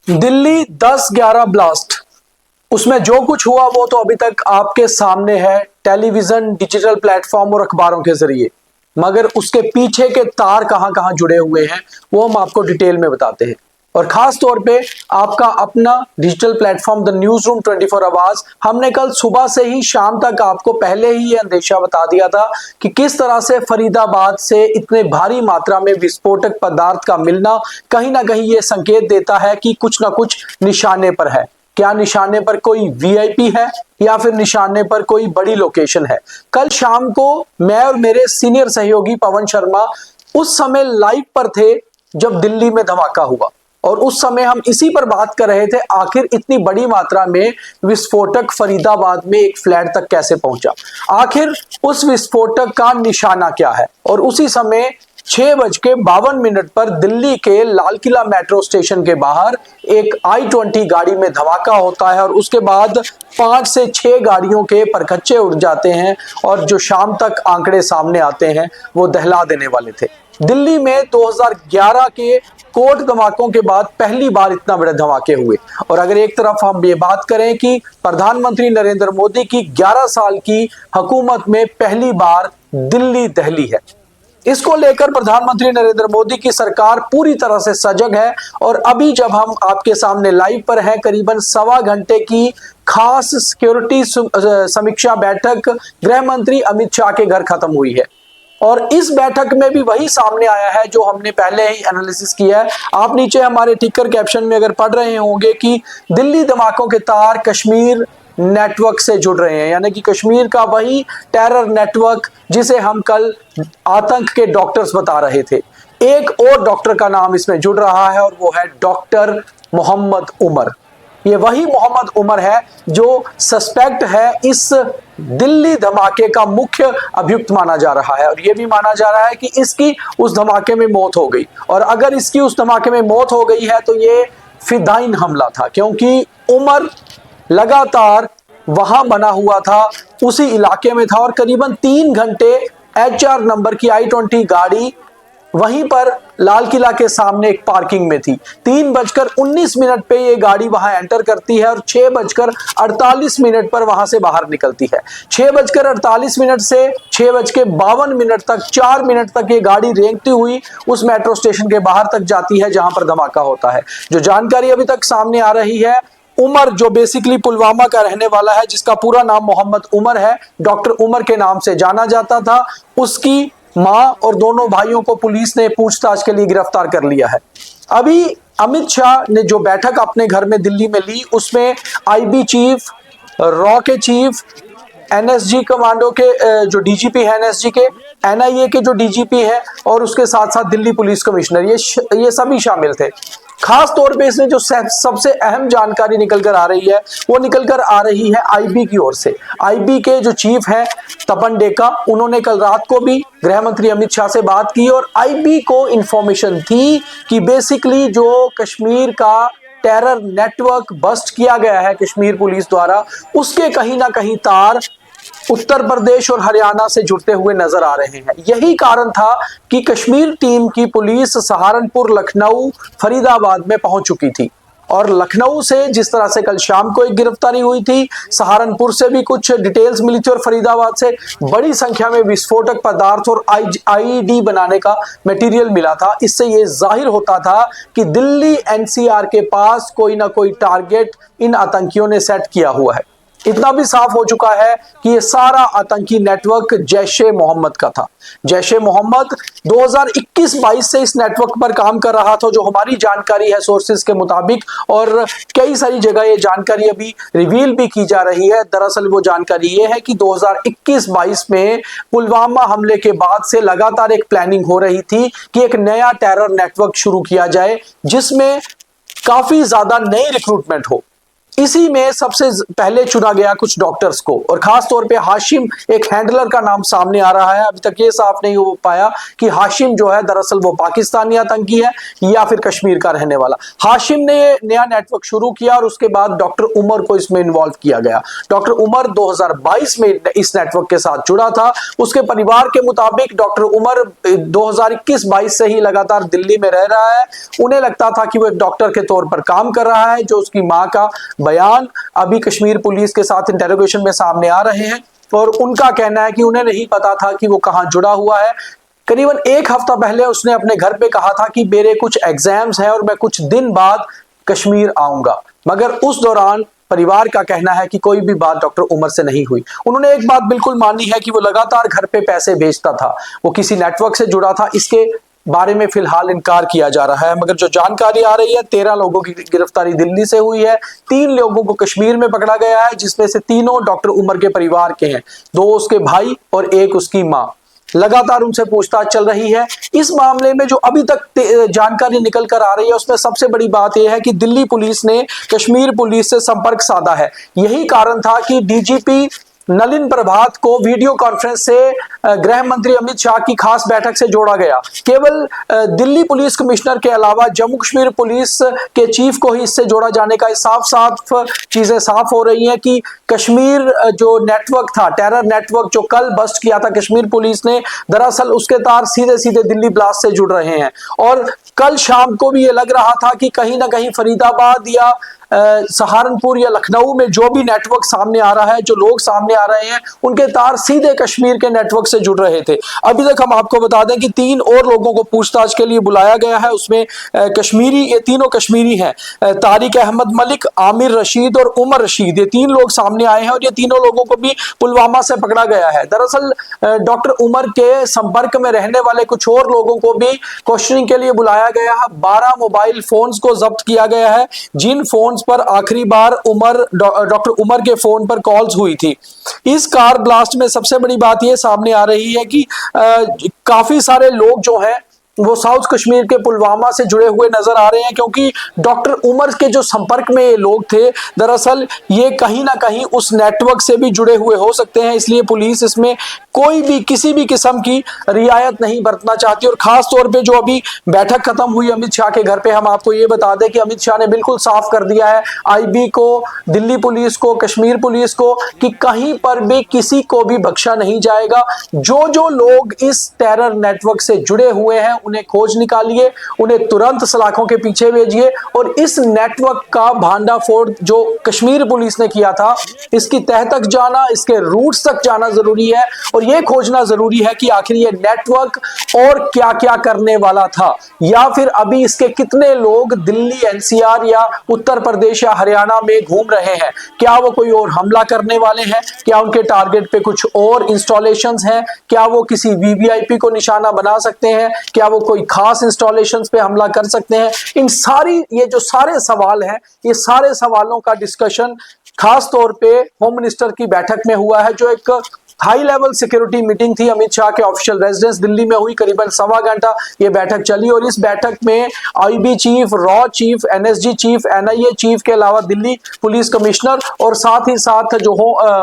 Delhi 10/11 blast, उसमें जो कुछ हुआ वो तो अभी तक आपके सामने है टेलीविजन, डिजिटल प्लेटफॉर्म और अखबारों के जरिए, मगर उसके पीछे के तार कहां कहां जुड़े हुए हैं वो हम आपको डिटेल में बताते हैं। और खास तौर पे आपका अपना digital platform the news room 24 hours, हमने कल सुबह से ही शाम तक आपको पहले ही ये अंदेशा बता दिया था कि किस तरह से फरीदाबाद से इतने भारी मात्रा में विस्फोटक पदार्थ का मिलना कहीं ना कहीं ये संकेत देता है कि कुछ ना कुछ निशाने पर है। क्या निशाने पर कोई वीआईपी है या फिर निशाने पर कोई बड़ी लोकेशन है? कल शाम को मैं और मेरे सीनियर सहयोगी पवन शर्मा उस समय लाइव पर थे जब दिल्ली में धमाका हुआ, और उस समय हम इसी पर बात कर रहे थे आखिर इतनी बड़ी मात्रा में विस्फोटक फरीदाबाद में एक फ्लैट तक कैसे पहुंचा, आखिर उस विस्फोटक का निशाना क्या है। और उसी समय 6:52 पर दिल्ली के लाल किला मेट्रो स्टेशन के बाहर एक I-20 गाड़ी में धमाका होता है और उसके बाद 5 से 6 गाड़ियों के परखच्चे उड़ जाते हैं और जो शाम तक आंकड़े सामने आते हैं वो दहला देने वाले थे। दिल्ली में 2011 के कोर्ट धमाकों के बाद पहली बार इतना बड़े धमाके हुए। और अगर एक तरफ हम ये बात करें कि प्रधानमंत्री नरेंद्र मोदी की 11 साल की हुकूमत में पहली बार दिल्ली दहली है, इसको लेकर प्रधानमंत्री नरेंद्र मोदी की सरकार पूरी तरह से सजग है। और अभी जब हम आपके सामने लाइव पर हैं, करीबन सवा घंटे की खास सिक्योरिटी समीक्षा बैठक गृह मंत्री अमित शाह के घर खत्म हुई है, और इस बैठक में भी वही सामने आया है जो हमने पहले ही एनालिसिस किया है। आप नीचे हमारे टिकर कैप्शन में अगर पढ़ रहे होंगे कि दिल्ली धमाकों के तार कश्मीर नेटवर्क से जुड़ रहे हैं, यानी कि कश्मीर का वही टेरर नेटवर्क जिसे हम कल आतंक के डॉक्टर्स बता रहे थे। एक और डॉक्टर का नाम इसमें जुड़ रहा है और वो है डॉक्टर मोहम्मद उमर। ये वही मोहम्मद उमर है जो सस्पेक्ट है, इस दिल्ली धमाके का मुख्य अभियुक्त माना जा रहा है। और यह भी माना जा रहा है कि इसकी उस धमाके में मौत हो गई, और अगर इसकी उस धमाके में मौत हो गई है तो ये फिदाइन हमला था, क्योंकि उमर लगातार वहां बना हुआ था, उसी इलाके में था, और करीबन 3 घंटे HR नंबर की I-20 गाड़ी वहीं पर लाल किला के सामने एक पार्किंग में थी। 3:19 पे ये गाड़ी वहां एंटर करती है और 6:48 पर वहां से बाहर निकलती है। 6:48 से 6:52 तक 4 मिनट तक ये गाड़ी रेंगती हुई उस मेट्रो स्टेशन के बाहर तक जाती है जहां पर धमाका होता है। जो जानकारी अभी तक सामने आ रही है, उमर जो बेसिकली पुलवामा का रहने वाला है, जिसका पूरा नाम मोहम्मद उमर है, डॉक्टर उमर के नाम से जाना जाता था, उसकी मां और दोनों भाइयों को पुलिस ने पूछताछ के लिए गिरफ्तार कर लिया है। अभी अमित शाह ने जो बैठक अपने घर में दिल्ली में ली, उसमें IB चीफ, रॉ के चीफ, NSG कमांडो के जो DGP है NSG के, NIA के जो DGP है, और उसके साथ साथ दिल्ली पुलिस कमिश्नर, ये सभी शामिल थे। खास तौर पे इसमें जो सबसे अहम जानकारी निकल कर आ रही है वो निकल कर आ रही है IB की ओर से। IB के जो चीफ है तपन डेका, उन्होंने कल रात को भी गृह मंत्री अमित शाह से बात की और IB को इंफॉर्मेशन थी कि बेसिकली जो कश्मीर का टेरर नेटवर्क बस्ट किया गया है कश्मीर पुलिस द्वारा, उसके कहीं ना कहीं तार उत्तर प्रदेश और हरियाणा से जुड़ते हुए नजर आ रहे हैं। यही कारण था कि कश्मीर टीम की पुलिस सहारनपुर, लखनऊ, फरीदाबाद में पहुंच चुकी थी, और लखनऊ से जिस तरह से कल शाम को एक गिरफ्तारी हुई थी, सहारनपुर से भी कुछ डिटेल्स मिली थी, और फरीदाबाद से बड़ी संख्या में विस्फोटक पदार्थ और IED बनाने का मटेरियल मिला था। इससे यह जाहिर होता था कि दिल्ली NCR के पास कोई ना कोई टारगेट इन आतंकियों ने सेट किया हुआ है। इतना भी साफ हो चुका है कि यह सारा आतंकी नेटवर्क जैश-ए मोहम्मद का था। जैश-ए मोहम्मद 2021-22 से इस नेटवर्क पर काम कर रहा था, जो हमारी जानकारी है सोर्सेज के मुताबिक, और कई सारी जगह ये जानकारी अभी रिवील भी की जा रही है। दरअसल वो जानकारी ये है कि 2021-22 में पुलवामा हमले के बाद से लगातार एक प्लानिंग हो रही थी कि एक नया टेरर नेटवर्क शुरू किया जाए जिसमें काफी ज्यादा नई रिक्रूटमेंट हो। इसी में सबसे पहले चुना गया कुछ डॉक्टर्स को, और खास तौर पे हाशिम एक हैंडलर का नाम सामने आ रहा है। अभी तक ये साफ नहीं हो पाया कि हाशिम जो है दरअसल वो पाकिस्तानी आतंकी है या फिर कश्मीर का रहने वाला। हाशिम ने नया नेटवर्क शुरू किया और उसके बाद डॉक्टर उमर को इसमें इन्वॉल्व किया गया। डॉक्टर उमर 2022 में इस नेटवर्क के साथ जुड़ा था। उसके परिवार के मुताबिक डॉक्टर उमर 2021-22 से ही लगातार दिल्ली में रह रहा है। उन्हें लगता था कि वो एक डॉक्टर के तौर पर काम कर रहा है। जो उसकी मां का बयान अभी कश्मीर पुलिस के साथ इंटेरोगेशन में सामने आ रहे हैं, और उनका कहना है कि उन्हें नहीं पता था कि वो कहां जुड़ा हुआ है। करीबन एक हफ्ता पहले उसने अपने घर पे कहा था कि मेरे कुछ एग्जाम्स हैं और मैं कुछ दिन बाद कश्मीर आऊंगा, मगर उस दौरान परिवार का कहना है कि कोई भी बात डॉक्टर उमर से नहीं हुई। उन्होंने एक बात बिल्कुल मानी है कि वो लगातार घर पे पैसे भेजता था, वो किसी नेटवर्क से जुड़ा था। इसके बारे में फिलहाल इनकार किया जा रहा है, मगर जो जानकारी आ रही है 13 लोगों की गिरफ्तारी दिल्ली से हुई है। 3 लोगों को कश्मीर में पकड़ा गया है, जिसमें से तीनों डॉक्टर उमर के परिवार के हैं, 2 उसके भाई और 1 उसकी मां। लगातार उनसे पूछताछ चल रही है। इस मामले में जो अभी तक जानकारी निकल कर आ रही है उसमें सबसे बड़ी बात यह है कि दिल्ली पुलिस ने कश्मीर पुलिस से संपर्क साधा है। यही कारण था कि डीजीपी नलिन प्रभात को वीडियो कॉन्फ्रेंस से गृह मंत्री अमित शाह की खास बैठक से जोड़ा गया। केवल दिल्ली पुलिस कमिश्नर के अलावा जम्मू कश्मीर पुलिस के चीफ को ही इससे जोड़ा जाने का साफ साफ चीजें साफ हो रही हैं कि कश्मीर जो नेटवर्क था, टेरर नेटवर्क जो कल बस्ट किया था कश्मीर पुलिस ने, दरअसल उसके तार सीधे सीधे दिल्ली ब्लास्ट से जुड़ रहे हैं। और कल शाम को भी ये लग रहा था कि कहीं ना कहीं फरीदाबाद या सहारनपुर या लखनऊ में जो भी नेटवर्क सामने आ रहा है, जो लोग सामने आ रहे हैं, उनके तार सीधे कश्मीर के नेटवर्क से जुड़ रहे थे। अभी तक हम आपको बता दें कि 3 और लोगों को पूछताछ के लिए बुलाया गया है। उसमें कश्मीरी, ये तीनों कश्मीरी हैं, तारिक अहमद मलिक, आमिर रशीद और उमर रशीद, ये 3 लोग सामने आए हैं और ये तीनों लोगों को भी पुलवामा से पकड़ा गया है। दरअसल डॉक्टर उमर के संपर्क में रहने वाले कुछ और लोगों को भी क्वेश्चनिंग के लिए बुलाया गया है। 12 मोबाइल फोन्स को जब्त किया गया है, जिन फोन पर आखिरी बार डॉक्टर उमर के फोन पर कॉल्स हुई थी। इस कार ब्लास्ट में सबसे बड़ी बात यह सामने आ रही है कि काफी सारे लोग जो हैं वो साउथ कश्मीर के पुलवामा से जुड़े हुए नजर आ रहे हैं, क्योंकि डॉक्टर उमर के जो संपर्क में ये लोग थे, दरअसल ये कहीं ना कहीं उस नेटवर्क से भी जुड़े हुए हो सकते हैं। इसलिए पुलिस इसमें कोई भी किसी भी किस्म की रियायत नहीं बरतना चाहती। और खास तौर पे जो अभी बैठक खत्म हुई अमित शाह के घर पे, हम आपको ये बता दें कि अमित शाह ने बिल्कुल साफ कर दिया है आईबी को, दिल्ली पुलिस को, कश्मीर पुलिस को, कि कहीं पर भी किसी को भी बख्शा नहीं जाएगा। जो जो लोग इस टेरर नेटवर्क से जुड़े हुए हैं उन्हें खोज निकालिए, उन्हें तुरंत सलाखों के पीछे भेजिए, और इस नेटवर्क का भांडाफोड़ जो कश्मीर पुलिस ने किया था, इसकी तह तक जाना, इसके रूट्स तक जाना जरूरी है, और यह खोजना जरूरी है कि आखिर ये नेटवर्क और क्या क्या करने वाला था, या फिर अभी इसके कितने लोग दिल्ली, एनसीआर या उत्तर प्रदेश या हरियाणा में घूम रहे हैं। क्या वो कोई और हमला करने वाले हैं? क्या उनके टारगेट पे कुछ और इंस्टॉलेशंस हैं? क्या वो किसी वीवीआईपी को निशाना बना सकते हैं? क्या वो कोई खास इंस्टॉलेशंस पे हमला कर सकते हैं? इन सारी ये जो सारे सवाल हैं, ये सारे सवालों का डिस्कशन खास तौर पे होम मिनिस्टर की बैठक में हुआ है, जो एक हाई लेवल सिक्योरिटी मीटिंग थी अमित शाह के ऑफिशियल रेजिडेंस दिल्ली में हुई। करीबन 1.25 घंटा ये बैठक चली, और इस बैठक में IB chief, raw chief, NSG chief, NIA chief के अलावा दिल्ली पुलिस कमिश्नर और साथ ही साथ जो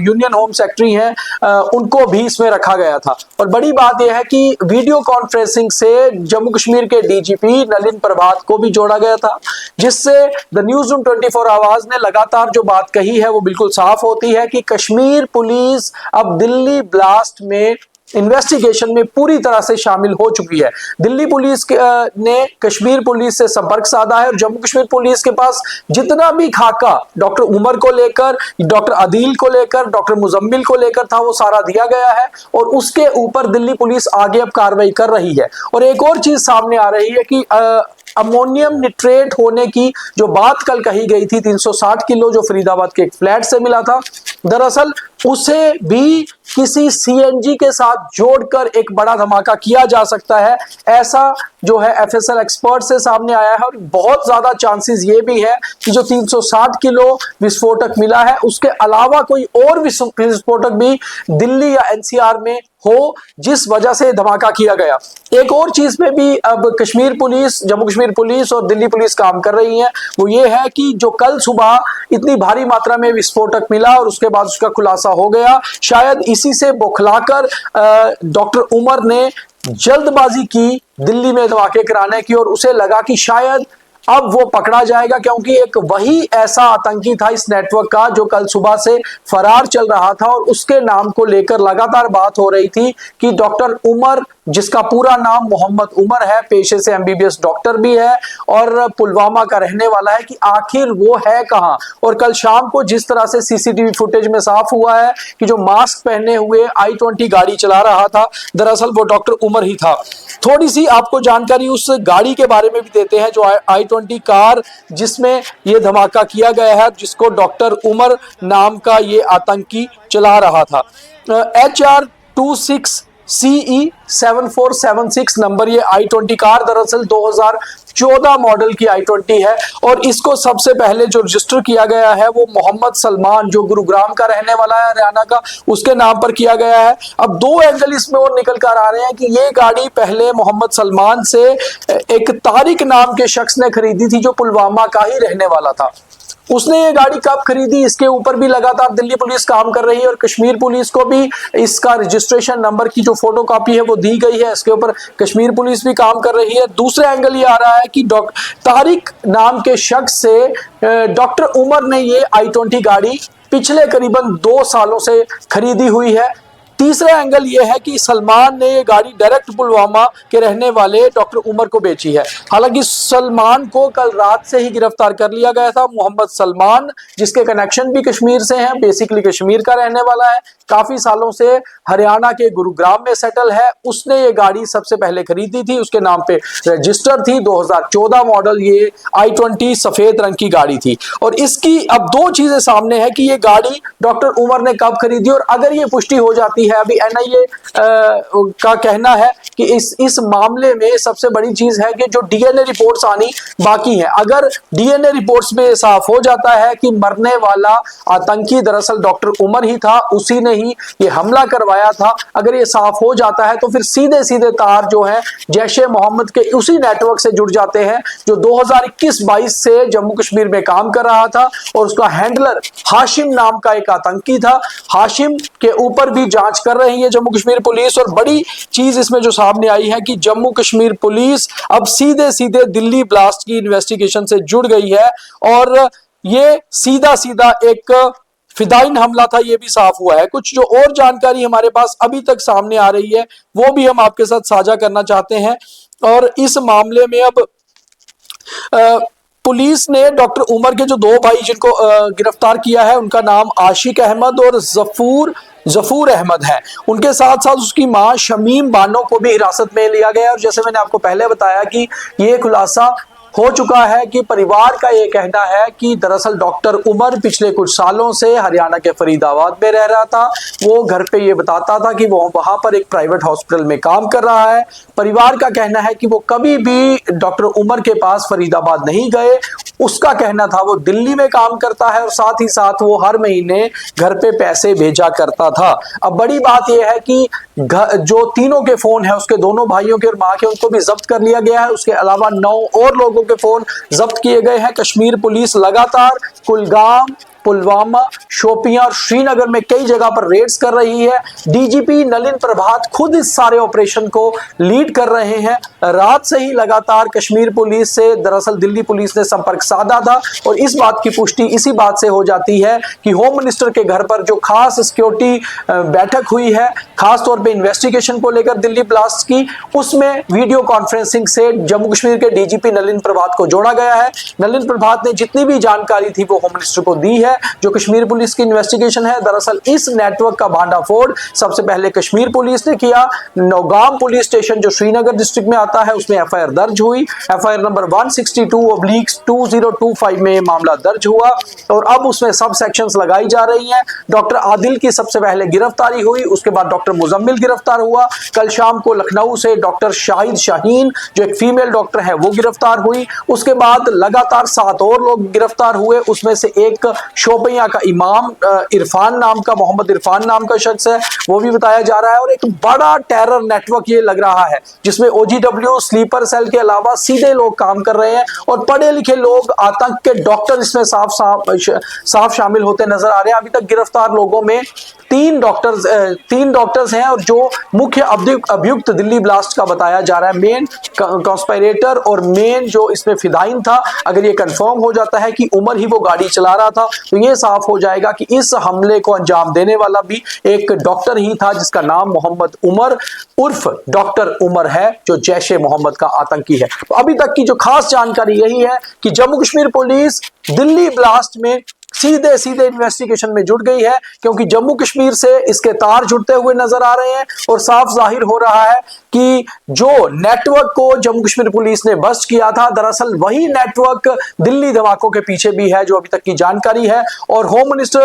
यूनियन होम सेक्रेटरी हैं उनको भी इसमें रखा गया था। और बड़ी बात यह है कि वीडियो कॉन्फ्रेंसिंग से जम्मू कश्मीर के डीजीपी नलिन प्रभात को भी जोड़ा गया था, जिससे द न्यूज रूम 24 आवाज ने लगातार जो बात कही है वो बिल्कुल साफ होती है कि कश्मीर पुलिस अब दिल्ली ब्लास्ट में इन्वेस्टिगेशन में पूरी तरह से शामिल हो चुकी है। दिल्ली पुलिस ने कश्मीर पुलिस से संपर्क साधा है, और जम्मू कश्मीर पुलिस के पास जितना भी खाका डॉक्टर उमर को लेकर, डॉक्टर आदिल को लेकर, डॉक्टर मुजम्मिल को लेकर था, वो सारा दिया गया है, और उसके ऊपर दिल्ली पुलिस आगे अब कार्रवाई कर रही है। और एक और चीज सामने आ रही है कि अमोनियम निट्रेट होने की जो बात कल कही गई थी, 360 किलो जो फरीदाबाद के एक फ्लैट से मिला था, दरअसल उसे भी किसी सीएनजी के साथ जोड़कर एक बड़ा धमाका किया जा सकता है, ऐसा जो है एफएसएल एक्सपर्ट से सामने आया है। और बहुत ज्यादा चांसेस ये भी है कि जो 360 किलो विस्फोटक मिला है उसके अलावा कोई और विस्फोटक भी दिल्ली या एनसीआर में हो, जिस वजह से धमाका किया गया। एक और चीज पे भी अब कश्मीर पुलिस, जम्मू कश्मीर पुलिस और दिल्ली पुलिस काम कर रही है, वो ये है कि जो कल सुबह इतनी भारी मात्रा में विस्फोटक मिला और उसके बाद उसका खुलासा हो गया, शायद इसी से बौखलाकर डॉक्टर उमर ने जल्दबाजी की दिल्ली में धमाके कराने की, और उसे लगा कि शायद अब वो पकड़ा जाएगा, क्योंकि एक वही ऐसा आतंकी था इस नेटवर्क का जो कल सुबह से फरार चल रहा था और उसके नाम को लेकर लगातार बात हो रही थी कि डॉक्टर उमर, जिसका पूरा नाम मोहम्मद उमर है, पेशे से एमबीबीएस डॉक्टर भी है और पुलवामा का रहने वाला है, कि आखिर वो है कहां। और कल शाम को जिस तरह से सीसीटीवी फुटेज में साफ हुआ है कि जो मास्क पहने हुए i20 गाड़ी चला रहा था, दरअसल वो डॉक्टर उमर ही था। थोड़ी सी आपको जानकारी उस गाड़ी के बारे में भी देते हैं, जो i20 कार जिसमें ये धमाका किया गया है, जिसको डॉक्टर उमर नाम का ये आतंकी चला रहा था। HR26CE7476 नंबर ये i20 कार दरअसल 2014 मॉडल की i20 है, और इसको सबसे पहले जो रजिस्टर किया गया है वो मोहम्मद सलमान, जो गुरुग्राम का रहने वाला है, हरियाणा का, उसके नाम पर किया गया है। अब दो एंगल इसमें और निकल कर आ रहे हैं कि ये गाड़ी पहले मोहम्मद सलमान से एक तारिक नाम के शख्स ने खरीदी थी जो पुलवामा का ही रहने वाला था। उसने ये गाड़ी कब खरीदी, इसके ऊपर भी लगातार दिल्ली पुलिस काम कर रही है और कश्मीर पुलिस को भी इसका रजिस्ट्रेशन नंबर की जो फोटोकॉपी है वो दी गई है, इसके ऊपर कश्मीर पुलिस भी काम कर रही है। दूसरा एंगल ये आ रहा है कि तारिक नाम के शख्स से डॉक्टर उमर ने ये i20 गाड़ी पिछले करीबन 2 सालों से खरीदी हुई है। तीसरा एंगल यह है कि सलमान ने ये गाड़ी डायरेक्ट पुलवामा के रहने वाले डॉक्टर उमर को बेची है। हालांकि सलमान को कल रात से ही गिरफ्तार कर लिया गया था। मोहम्मद सलमान, जिसके कनेक्शन भी कश्मीर से हैं, बेसिकली कश्मीर का रहने वाला है, काफी सालों से हरियाणा के गुरुग्राम में सेटल है, उसने ये गाड़ी सबसे पहले खरीदी थी, उसके नाम पे रजिस्टर थी, 2014 मॉडल ये i20 सफेद रंग की गाड़ी थी। और इसकी अब दो चीजें सामने है कि ये गाड़ी डॉक्टर उमर ने कब खरीदी, और अगर ये पुष्टि हो जाती है, अभी एनआईए का कहना है कि इस मामले में सबसे बड़ी चीज है कि जो डीएनए रिपोर्ट्स आनी बाकी है। अगर डीएनए रिपोर्ट्स में साफ हो जाता है कि मरने वाला आतंकी दरअसल डॉक्टर उमर ही था, उसी ने ही ये हमला करवाया था, अगर ये साफ हो जाता है तो फिर सीधे सीधे तार जो है जैश ए मोहम्मद के उसी नेटवर्क से जुड़ जाते हैं जो 2021-22 से जम्मू कश्मीर में काम कर रहा था, और उसका हैंडलर हाशिम नाम का एक आतंकी था। हाशिम के ऊपर भी जांच कर रही है जम्मू कश्मीर पुलिस, और बड़ी चीज इसमें जो सामने आई है कि जम्मू कश्मीर पुलिस अब सीधे सीधे दिल्ली ब्लास्ट की इन्वेस्टिगेशन से जुड़ गई है, और ये सीधा सीधा एक फिदाइन हमला था, ये भी साफ हुआ है। कुछ जो और जानकारी हमारे पास अभी तक सामने आ रही है वो भी हम आपके साथ साझा करना चाहते हैं। और इस मामले में अब पुलिस ने डॉक्टर उमर के जो 2 भाई जिनको गिरफ्तार किया है, उनका नाम आशिक अहमद और जफूर अहमद है। उनके साथ साथ उसकी मां शमीम बानो को भी हिरासत में लिया गया। और जैसे मैंने आपको पहले बताया कि ये खुलासा हो चुका है कि परिवार का ये कहना है कि दरअसल डॉक्टर उमर पिछले कुछ सालों से हरियाणा के फरीदाबाद में रह रहा था। वो घर पे ये बताता था कि वो वहां पर एक प्राइवेट हॉस्पिटल में काम कर रहा है। परिवार का कहना है कि वो कभी भी डॉक्टर उमर के पास फरीदाबाद नहीं गए, उसका कहना था वो दिल्ली में काम करता है और साथ ही साथ वो हर महीने घर पे पैसे भेजा करता था। अब बड़ी बात यह है कि जो तीनों के फोन है उसके दोनों भाइयों के और मां के, उनको भी जब्त कर लिया गया है। उसके अलावा 9 और लोगों के फोन जब्त किए गए हैं। कश्मीर पुलिस लगातार कुलगाम, पुलवामा, शोपियां और श्रीनगर में कई जगह पर रेड्स कर रही है। डीजीपी नलिन प्रभात खुद इस सारे ऑपरेशन को लीड कर रहे हैं। रात से ही लगातार कश्मीर पुलिस से दरअसल दिल्ली पुलिस ने संपर्क साधा था, और इस बात की पुष्टि इसी बात से हो जाती है कि होम मिनिस्टर के घर पर जो खास सिक्योरिटी बैठक हुई है, खासतौर पर इन्वेस्टिगेशन को लेकर दिल्ली ब्लास्ट की, उसमें वीडियो कॉन्फ्रेंसिंग से जम्मू कश्मीर के डीजीपी नलिन प्रभात को जोड़ा गया है। नलिन प्रभात ने जितनी भी जानकारी थी वो होम मिनिस्टर को दी है, जो कश्मीर पुलिस की इन्वेस्टिगेशन है। दरअसल इस नेटवर्क का भांडाफोड़ सबसे पहले कश्मीर पुलिस ने किया। नौगाम पुलिस स्टेशन जो श्रीनगर डिस्ट्रिक्ट में आता है उसमें एफआईआर दर्ज हुई। एफआईआर नंबर 162/2025 में मामला दर्ज हुआ और अब उसमें सब सेक्शंस लगाई जा रही हैं। डॉक्टर आदिल की सबसे पहले गिरफ्तारी हुई, उसके बाद डॉक्टर मुजम्मिल गिरफ्तार हुआ। कल शाम को लखनऊ से डॉक्टर शाहिद शाहीन जो एक फीमेल डॉक्टर है वो गिरफ्तार हुई। उसके बाद लगातार 7 और लोग गिरफ्तार हुए, उसमें से एक शोपियां का इमाम इरफान नाम का, मोहम्मद इरफान नाम का शख्स है, वो भी बताया जा रहा है। और एक बड़ा टेरर नेटवर्क ये लग रहा है जिसमें ओजीडब्ल्यू स्लीपर सेल के अलावा सीधे लोग काम कर रहे हैं और पढ़े लिखे लोग, आतंक के डॉक्टर इसमें साफ शामिल होते नजर आ रहे हैं। अभी तक गिरफ्तार लोगों में 3 डॉक्टर्स हैं और जो मुख्य अभियुक्त दिल्ली ब्लास्ट का बताया जा रहा है, मेन कॉन्स्पिरेटर और मेन जो इसमें फिदाइन था, अगर ये कंफर्म हो जाता है कि उमर ही वो गाड़ी चला रहा था तो ये साफ हो जाएगा कि इस हमले को अंजाम देने वाला भी एक डॉक्टर ही था जिसका नाम मोहम्मद उमर उर्फ डॉक्टर उमर है, जो जैश ए मोहम्मद का आतंकी है। तो अभी तक की जो खास जानकारी यही है कि जम्मू कश्मीर पुलिस दिल्ली ब्लास्ट में सीधे इन्वेस्टिगेशन में जुट गई है, क्योंकि जम्मू कश्मीर से इसके तार जुड़ते हुए नजर आ रहे हैं और साफ जाहिर हो रहा है कि जो नेटवर्क को जम्मू कश्मीर पुलिस ने बस्ट किया था, दरअसल वही नेटवर्क दिल्ली धमाकों के पीछे भी है, जो अभी तक की जानकारी है। और होम मिनिस्टर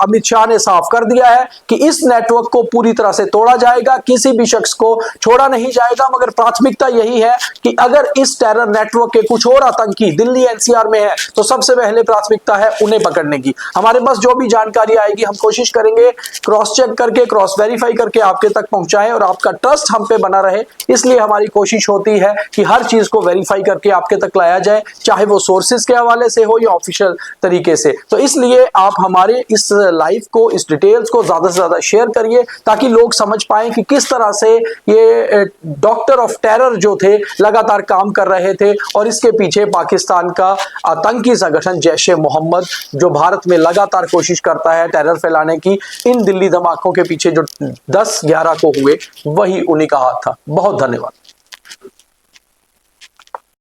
अमित शाह ने साफ कर दिया है कि इस नेटवर्क को पूरी तरह से तोड़ा जाएगा, किसी भी शख्स को छोड़ा नहीं जाएगा, मगर प्राथमिकता यही है कि अगर इस टेरर नेटवर्क के कुछ और आतंकी दिल्ली एनसीआर में है तो सबसे पहले प्राथमिकता है उन्हें पकड़ने की। हमारे पास जो भी जानकारी आएगी हम कोशिश करेंगे क्रॉस चेक करके, क्रॉस वेरीफाई करके आपके तक पहुंचाएं और आपका ट्रस्ट हम पे बना रहे, इसलिए हमारी कोशिश होती है कि हर चीज को वेरीफाई करके आपके तक लाया जाए, चाहे वो सोर्सेज के हवाले से हो या ऑफिशियल तरीके से। तो इसलिए आप हमारे इस लाइव को, इस डिटेल्स को ज्यादा से ज्यादा शेयर करिए ताकि लोग समझ पाएं कि किस तरह से ये डॉक्टर ऑफ टेरर जो थे लगातार काम कर रहे थे और इसके पीछे पाकिस्तान का आतंकी संगठन जैश ए मोहम्मद, जो भारत में लगातार कोशिश करता है टेरर फैलाने की, इन दिल्ली धमाकों के पीछे जो 10/11 को हुए वही उन्हीं का हाथ था। बहुत धन्यवाद।